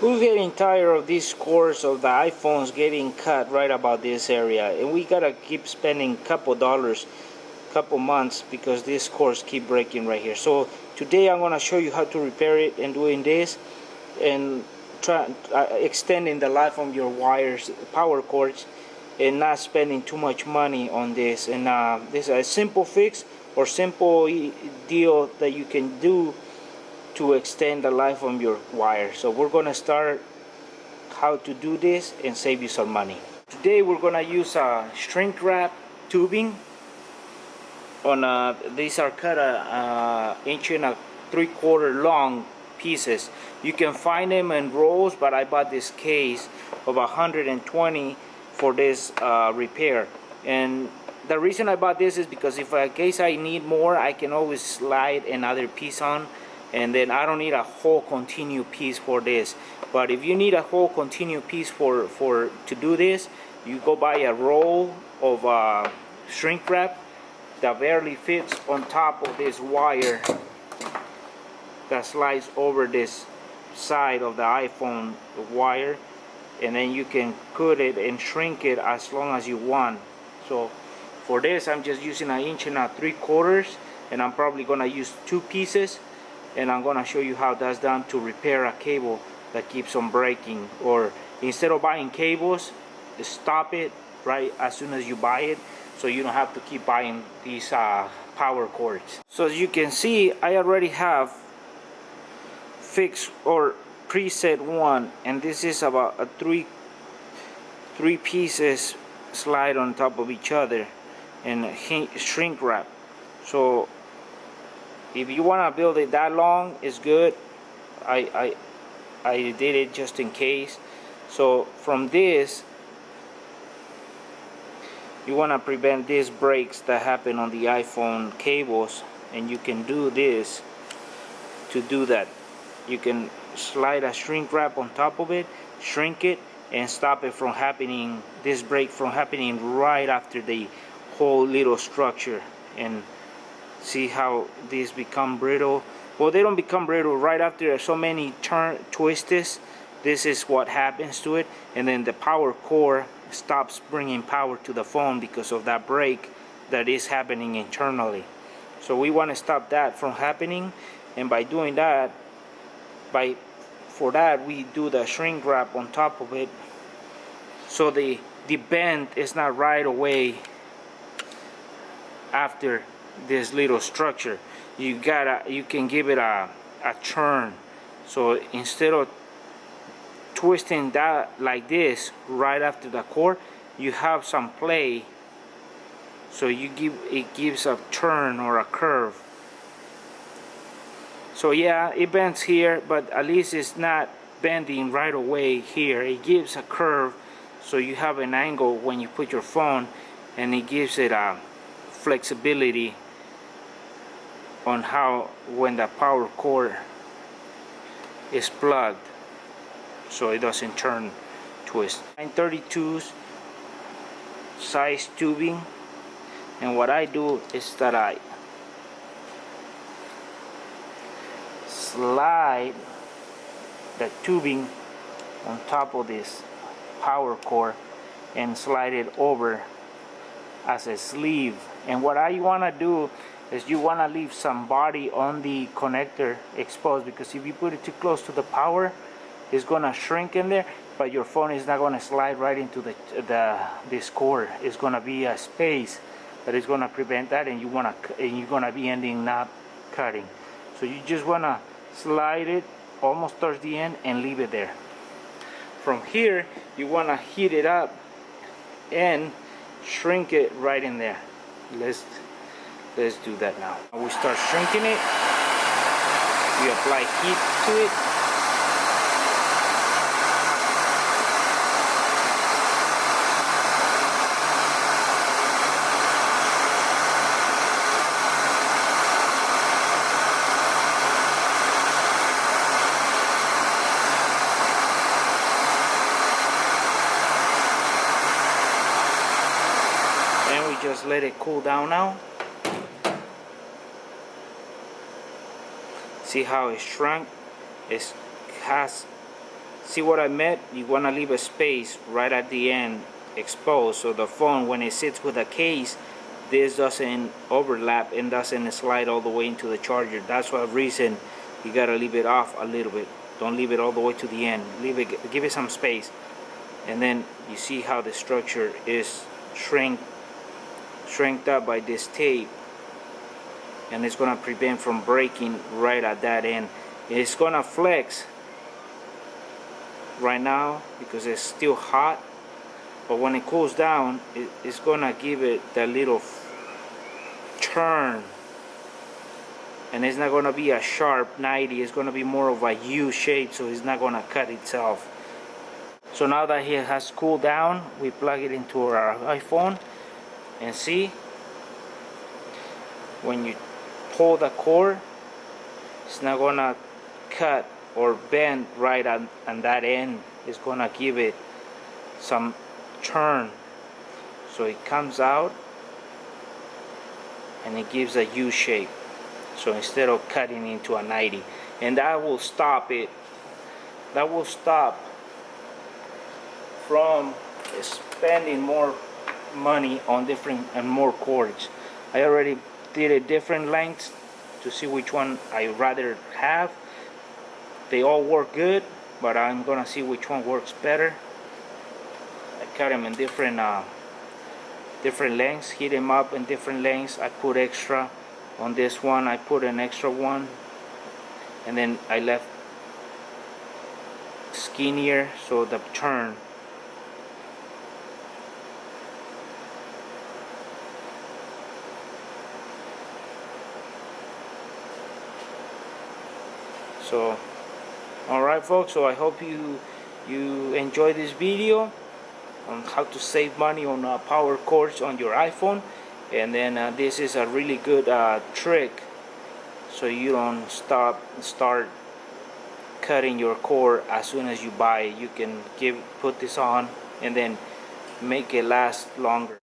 We're getting tired of these cores of the iPhones getting cut right about this area, and we gotta keep spending couple dollars, couple months, because these cores keep breaking right here. So today I'm gonna show you how to repair it and doing this and try extending the life of your wires, power cords, and not spending too much money on this. And this is a simple fix or simple deal that you can do to extend the life of your wire. So we're gonna start how to do this and save you some money. Today we're gonna use a shrink wrap tubing on these are cut 1.75 inch long pieces. You can find them in rolls, but I bought this case of 120 for this repair. And the reason I bought this is because if in case I need more, I can always slide another piece on, and then I don't need a whole continue piece for this. But if you need a whole continue piece to do this, you go buy a roll of shrink wrap that barely fits on top of this wire that slides over this side of the iPhone wire, and then you can cut it and shrink it as long as you want. So for this I'm just using 1.75 inch, and I'm probably gonna use 2 pieces, and I'm gonna show you how that's done to repair a cable that keeps on breaking. Or instead of buying cables, stop it right as soon as you buy it, so you don't have to keep buying these power cords. So as you can see, I already have fixed or preset one, and this is about a three pieces slide on top of each other and shrink wrap. So if you want to build it that long, it's good. I did it just in case. So from this, you want to prevent these breaks that happen on the iPhone cables, and you can do this. To do that, you can slide a shrink wrap on top of it, shrink it, and stop it from happening, this break from happening right after the whole little structure. And see how these become brittle? Well, they don't become brittle right after so many twists. This is what happens to it, and then the power core stops bringing power to the phone because of that break that is happening internally. So we want to stop that from happening, and by doing that, for that we do the shrink wrap on top of it, so the bend is not right away after this little structure. You can give it a turn. So instead of twisting that like this right after the core, you have some play, so it gives a turn or a curve. So yeah, it bends here, but at least it's not bending right away here. It gives a curve, so you have an angle when you put your phone, and it gives it a flexibility on how when the power cord is plugged, so it doesn't turn twist. 932s size tubing, and what I do is that I slide the tubing on top of this power cord and slide it over as a sleeve. And what I want to do is you want to leave some body on the connector exposed, because if you put it too close to the power, it's going to shrink in there, but your phone is not going to slide right into this cord. It's going to be a space that is going to prevent that, and you're going to be ending up cutting. So you just want to slide it almost towards the end and leave it there. From here, you want to heat it up and shrink it right in there. Let's do that now. We start shrinking it. We apply heat to it. Just let it cool down now. See how it shrunk? It has See what I meant? You want to leave a space right at the end exposed, so the phone, when it sits with a case, this doesn't overlap and doesn't slide all the way into the charger. That's one reason you gotta leave it off a little bit. Don't leave it all the way to the end. Leave it, give it some space. And then you see how the structure is shrinked up by this tape, and it's gonna prevent from breaking right at that end. It's gonna flex right now because it's still hot, but when it cools down, it's gonna give it that little turn, and it's not gonna be a sharp 90. It's gonna be more of a U shape, so it's not gonna cut itself. So now that it has cooled down, we plug it into our iPhone, and see, when you pull the cord, it's not gonna cut or bend right on that end. It's gonna give it some turn, so it comes out and it gives a U shape, so instead of cutting into a 90. And that will stop it, that will stop from spending more money on different and more cords. I already did a different lengths to see which one I rather have. They all work good, but I'm gonna see which one works better. I cut them in different lengths, heat them up in different lengths. I put extra on this one, I put an extra one, and then I left skinnier, so the turn. So alright folks, so I hope you enjoy this video on how to save money on power cords on your iPhone. And then this is a really good trick, so you don't start cutting your cord as soon as you buy it. You can put this on and then make it last longer.